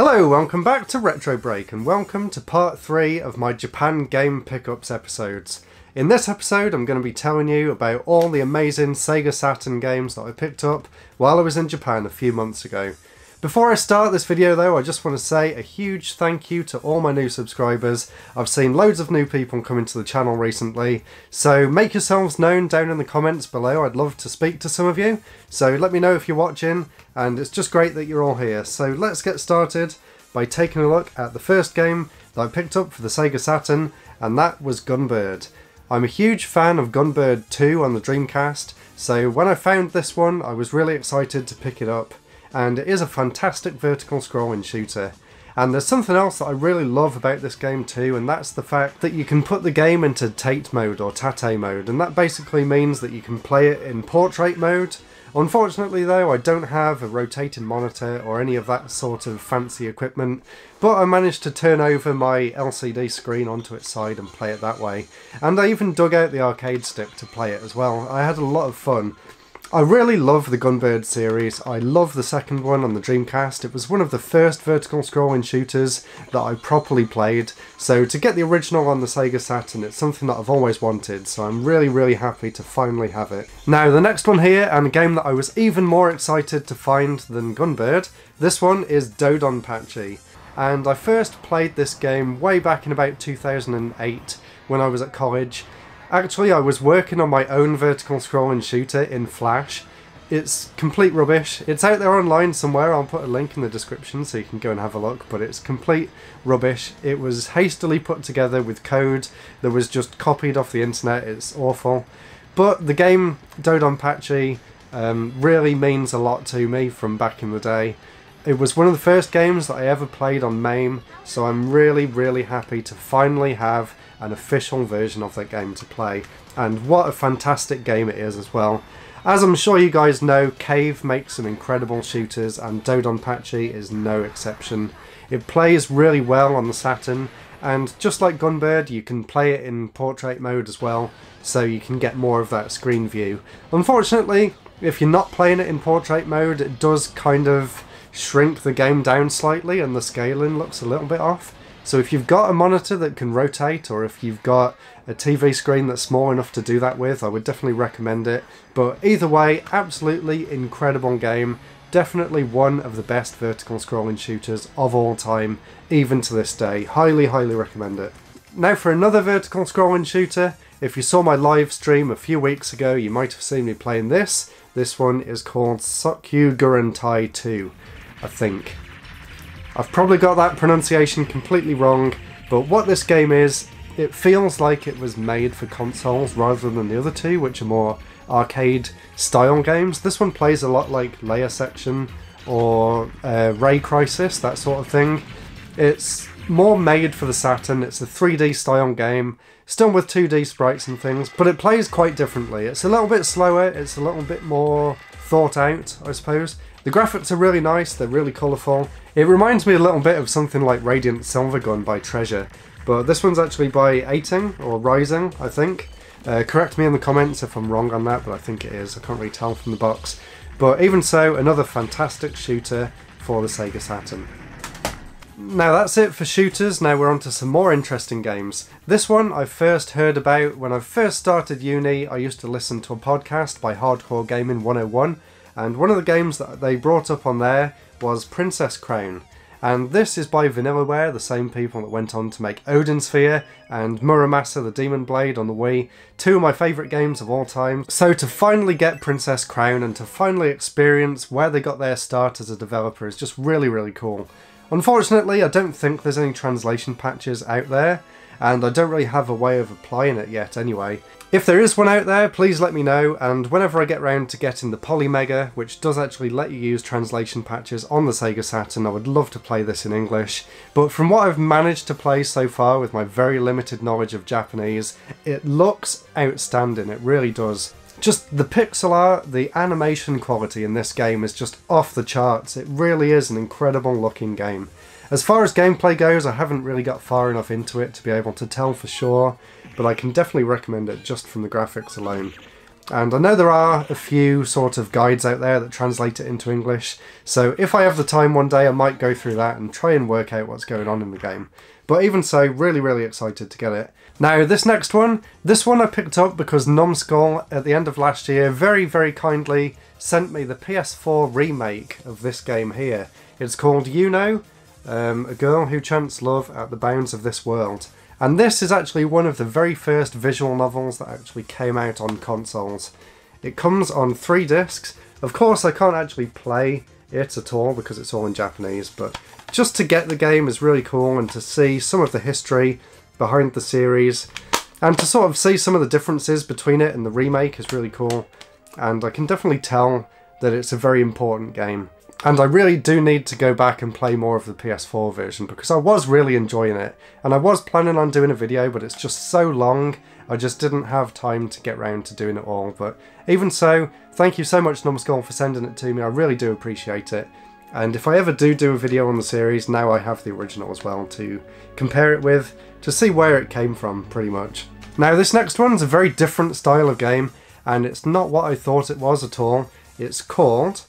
Hello, welcome back to RetroBreak and welcome to part 3 of my Japan game pickups episodes. In this episode I'm going to be telling you about all the amazing Sega Saturn games that I picked up while I was in Japan a few months ago. Before I start this video though, I just want to say a huge thank you to all my new subscribers. I've seen loads of new people come into the channel recently, so make yourselves known down in the comments below. I'd love to speak to some of you, so let me know if you're watching, and it's just great that you're all here. So let's get started by taking a look at the first game that I picked up for the Sega Saturn, and that was Gunbird. I'm a huge fan of Gunbird 2 on the Dreamcast, so when I found this one I was really excited to pick it up. And it is a fantastic vertical scrolling shooter. And there's something else that I really love about this game too, and that's the fact that you can put the game into Tate mode or Tate mode, and that basically means that you can play it in portrait mode. Unfortunately though, I don't have a rotating monitor or any of that sort of fancy equipment, but I managed to turn over my LCD screen onto its side and play it that way. And I even dug out the arcade stick to play it as well. I had a lot of fun. I really love the Gunbird series. I love the second one on the Dreamcast. It was one of the first vertical scrolling shooters that I properly played, so to get the original on the Sega Saturn, it's something that I've always wanted, so I'm really happy to finally have it. Now the next one here, and a game that I was even more excited to find than Gunbird, this one is Dodonpachi. And I first played this game way back in about 2008 when I was at college. Actually, I was working on my own vertical scrolling shooter in Flash. It's complete rubbish. It's out there online somewhere. I'll put a link in the description so you can go and have a look, but it's complete rubbish. It was hastily put together with code that was just copied off the internet. It's awful. But the game Dodonpachi really means a lot to me from back in the day. It was one of the first games that I ever played on MAME, so I'm really happy to finally have an official version of that game to play. And what a fantastic game it is as well. As I'm sure you guys know, Cave makes some incredible shooters and Dodonpachi is no exception. It plays really well on the Saturn, and just like Gunbird, you can play it in portrait mode as well, so you can get more of that screen view. Unfortunately, if you're not playing it in portrait mode, it does kind of shrink the game down slightly and the scaling looks a little bit off. So if you've got a monitor that can rotate, or if you've got a TV screen that's small enough to do that with, I would definitely recommend it. But either way, absolutely incredible game. Definitely one of the best vertical scrolling shooters of all time, even to this day. Highly recommend it. Now for another vertical scrolling shooter, if you saw my live stream a few weeks ago, you might have seen me playing this. This one is called Guruntai 2, I think. I've probably got that pronunciation completely wrong, but what this game is, it feels like it was made for consoles rather than the other two, which are more arcade style games. This one plays a lot like Layer Section or Ray Crisis, that sort of thing. It's more made for the Saturn. It's a 3D style game, still with 2D sprites and things, but it plays quite differently. It's a little bit slower, it's a little bit more thought out, I suppose. The graphics are really nice, they're really colourful. It reminds me a little bit of something like Radiant Silvergun by Treasure, but this one's actually by Aiting, or Rising, I think. Correct me in the comments if I'm wrong on that, but I think it is. I can't really tell from the box. But even so, another fantastic shooter for the Sega Saturn. Now that's it for shooters. Now we're on to some more interesting games. This one I first heard about when I first started uni. I used to listen to a podcast by Hardcore Gaming 101, and one of the games that they brought up on there was Princess Crown. And this is by Vanillaware, the same people that went on to make Odin Sphere and Muramasa the Demon Blade on the Wii, two of my favourite games of all time. So to finally get Princess Crown and to finally experience where they got their start as a developer is just really cool. Unfortunately, I don't think there's any translation patches out there, and I don't really have a way of applying it yet anyway. If there is one out there, please let me know, and whenever I get round to getting the Polymega, which does actually let you use translation patches on the Sega Saturn, I would love to play this in English. But from what I've managed to play so far with my very limited knowledge of Japanese, it looks outstanding, it really does. Just the pixel art, the animation quality in this game is just off the charts. It really is an incredible looking game. As far as gameplay goes, I haven't really got far enough into it to be able to tell for sure, but I can definitely recommend it just from the graphics alone. And I know there are a few sort of guides out there that translate it into English, so if I have the time one day I might go through that and try and work out what's going on in the game. But even so, really excited to get it. Now this next one, I picked up because Numskull at the end of last year very kindly sent me the PS4 remake of this game here. It's called You A Girl Who Chants Love at the Bounds of This World. And this is actually one of the very first visual novels that actually came out on consoles. It comes on 3 discs. Of course I can't actually play it at all because it's all in Japanese, but just to get the game is really cool, and to see some of the history behind the series and to sort of see some of the differences between it and the remake is really cool. And I can definitely tell that it's a very important game. And I really do need to go back and play more of the PS4 version because I was really enjoying it. And I was planning on doing a video, but it's just so long, I just didn't have time to get round to doing it all. But even so, thank you so much Numskull for sending it to me, I really do appreciate it. And if I ever do a video on the series, now I have the original as well to compare it with, to see where it came from, pretty much. Now this next one's a very different style of game, and it's not what I thought it was at all. It's called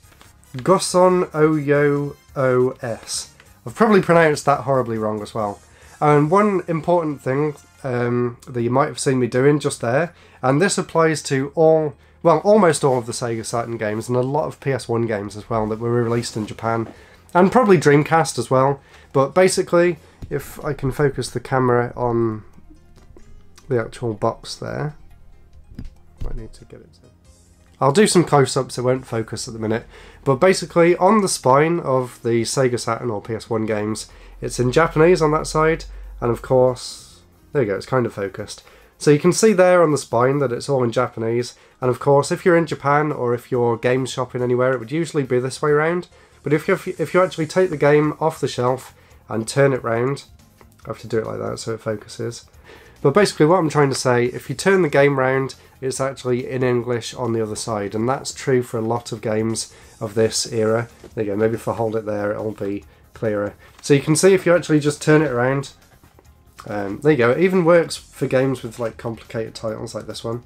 Guson Oyo OS. I've probably pronounced that horribly wrong as well. And one important thing that you might have seen me doing just there, and this applies to almost all of the Sega Saturn games and a lot of PS1 games as well that were released in Japan, and probably Dreamcast as well. But basically, if I can focus the camera on the actual box there, I need to get it to... I'll do some close-ups, it won't focus at the minute. But basically, on the spine of the Sega Saturn or PS1 games, it's in Japanese on that side, and of course, there you go, it's kind of focused. So you can see there on the spine that it's all in Japanese, and of course, if you're in Japan or if you're game shopping anywhere, it would usually be this way around. But if you actually take the game off the shelf and turn it round, I have to do it like that so it focuses. But basically what I'm trying to say, if you turn the game round, it's actually in English on the other side, and that's true for a lot of games of this era. There you go, maybe if I hold it there it'll be clearer. So you can see if you actually just turn it around, there you go, it even works for games with like complicated titles like this one.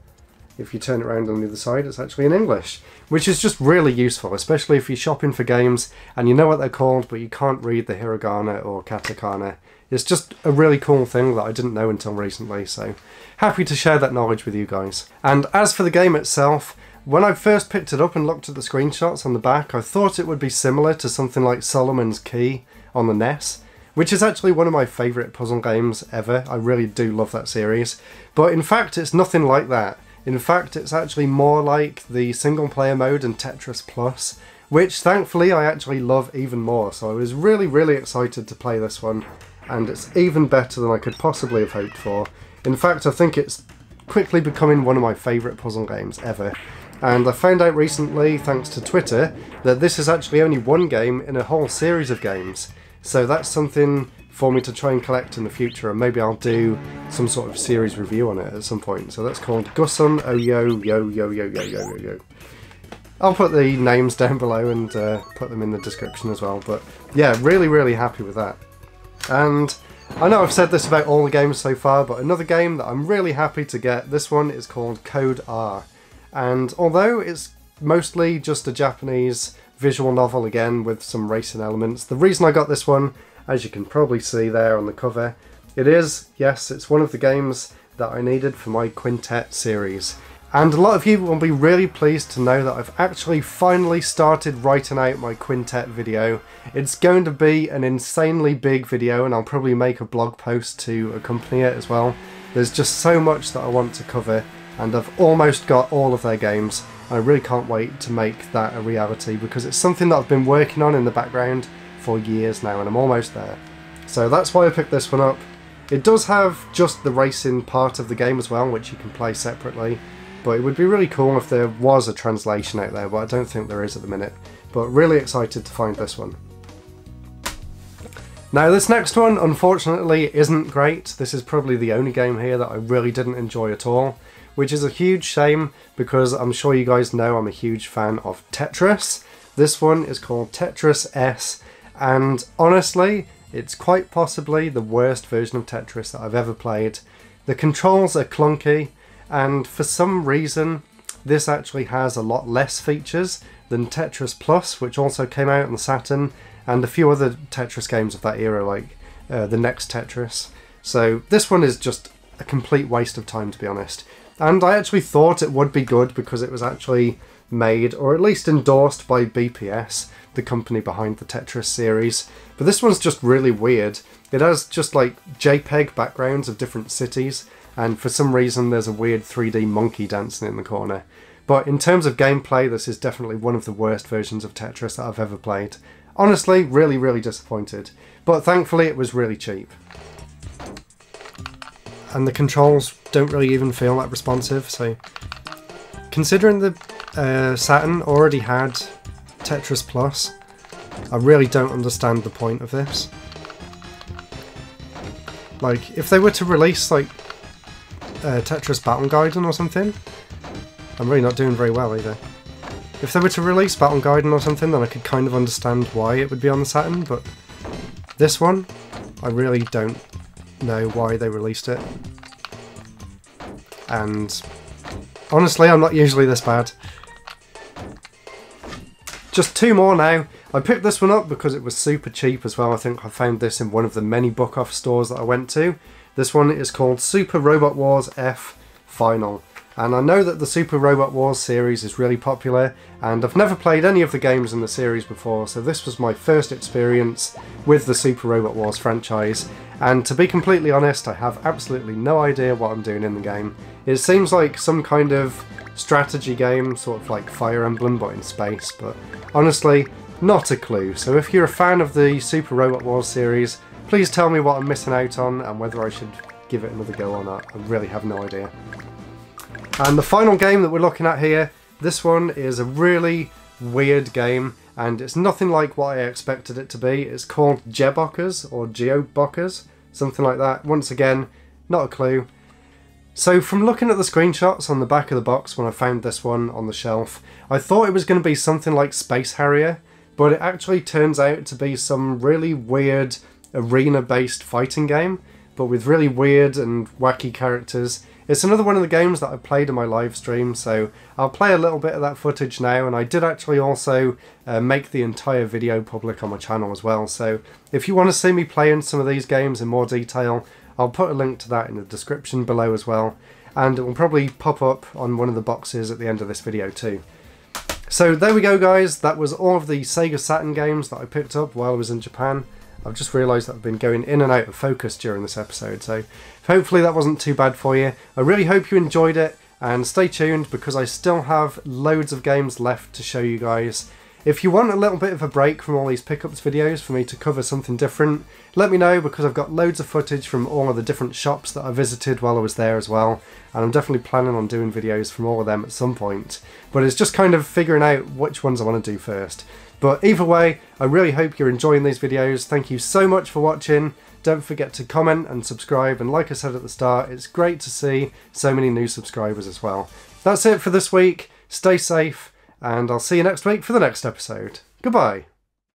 If you turn it around on the other side, it's actually in English, which is just really useful, especially if you're shopping for games and you know what they're called but you can't read the hiragana or katakana. It's just a really cool thing that I didn't know until recently, so happy to share that knowledge with you guys. And as for the game itself, when I first picked it up and looked at the screenshots on the back, I thought it would be similar to something like Solomon's Key on the NES, which is actually one of my favourite puzzle games ever. I really do love that series. But in fact, it's nothing like that. In fact, it's actually more like the single player mode in Tetris Plus, which thankfully I actually love even more. So I was really excited to play this one, and it's even better than I could possibly have hoped for. In fact, I think it's quickly becoming one of my favourite puzzle games ever. And I found out recently, thanks to Twitter, that this is actually only one game in a whole series of games. So that's something for me to try and collect in the future, and maybe I'll do some sort of series review on it at some point. So that's called Guson Oyo Yo. I'll put the names down below and put them in the description as well. But yeah, really happy with that. And I know I've said this about all the games so far, but another game that I'm really happy to get, this one is called Code R. And although it's mostly just a Japanese visual novel again with some racing elements, the reason I got this one, as you can probably see there on the cover, it's one of the games that I needed for my Quintet series. And a lot of you will be really pleased to know that I've actually finally started writing out my Quintet video. It's going to be an insanely big video, and I'll probably make a blog post to accompany it as well. There's just so much that I want to cover, and I've almost got all of their games. I really can't wait to make that a reality because it's something that I've been working on in the background for years now, and I'm almost there. So that's why I picked this one up. It does have just the racing part of the game as well, which you can play separately. But it would be really cool if there was a translation out there, but I don't think there is at the minute. But really excited to find this one. Now this next one, unfortunately, isn't great. This is probably the only game here that I really didn't enjoy at all, which is a huge shame because I'm sure you guys know I'm a huge fan of Tetris. This one is called Tetris S, and honestly, it's quite possibly the worst version of Tetris that I've ever played. The controls are clunky, and for some reason this actually has a lot less features than Tetris Plus, which also came out on the Saturn, and a few other Tetris games of that era, like the next Tetris. So this one is just a complete waste of time, to be honest. And I actually thought it would be good because it was actually made, or at least endorsed, by BPS, the company behind the Tetris series. But this one's just really weird. It has just like JPEG backgrounds of different cities, and for some reason there's a weird 3D monkey dancing in the corner. But in terms of gameplay, this is definitely one of the worst versions of Tetris that I've ever played. Honestly, really, really disappointed. But thankfully it was really cheap. And the controls don't really even feel that responsive, so considering the Saturn already had Tetris Plus, I really don't understand the point of this. Like, if they were to release like Tetris Battle Gaiden or something, I'm really not doing very well either. If they were to release Battle Gaiden or something, then I could kind of understand why it would be on the Saturn, but this one, I really don't know why they released it. And honestly, I'm not usually this bad. Just two more now. I picked this one up because it was super cheap as well. I think I found this in one of the many book-off stores that I went to. This one is called Super Robot Wars F Final. And I know that the Super Robot Wars series is really popular, and I've never played any of the games in the series before, so this was my first experience with the Super Robot Wars franchise. And to be completely honest, I have absolutely no idea what I'm doing in the game. It seems like some kind of strategy game, sort of like Fire Emblem but in space, but honestly, not a clue. So if you're a fan of the Super Robot Wars series, please tell me what I'm missing out on and whether I should give it another go or not. I really have no idea. And the final game that we're looking at here, this one is a really weird game, and it's nothing like what I expected it to be. It's called Geo Buckers, or Geo Buckers, something like that. Once again, not a clue. So from looking at the screenshots on the back of the box when I found this one on the shelf, I thought it was going to be something like Space Harrier, but it actually turns out to be some really weird arena-based fighting game, but with really weird and wacky characters. It's another one of the games that I played in my live stream, so I'll play a little bit of that footage now, and I did actually also make the entire video public on my channel as well, so if you want to see me playing some of these games in more detail, I'll put a link to that in the description below as well, and it will probably pop up on one of the boxes at the end of this video too. So there we go guys, that was all of the Sega Saturn games that I picked up while I was in Japan. I've just realised that I've been going in and out of focus during this episode, so hopefully that wasn't too bad for you. I really hope you enjoyed it, and stay tuned because I still have loads of games left to show you guys. If you want a little bit of a break from all these pickups videos for me to cover something different, let me know because I've got loads of footage from all of the different shops that I visited while I was there as well, and I'm definitely planning on doing videos from all of them at some point. But it's just kind of figuring out which ones I want to do first. But either way, I really hope you're enjoying these videos. Thank you so much for watching. Don't forget to comment and subscribe, and like I said at the start, it's great to see so many new subscribers as well. That's it for this week. Stay safe, and I'll see you next week for the next episode. Goodbye.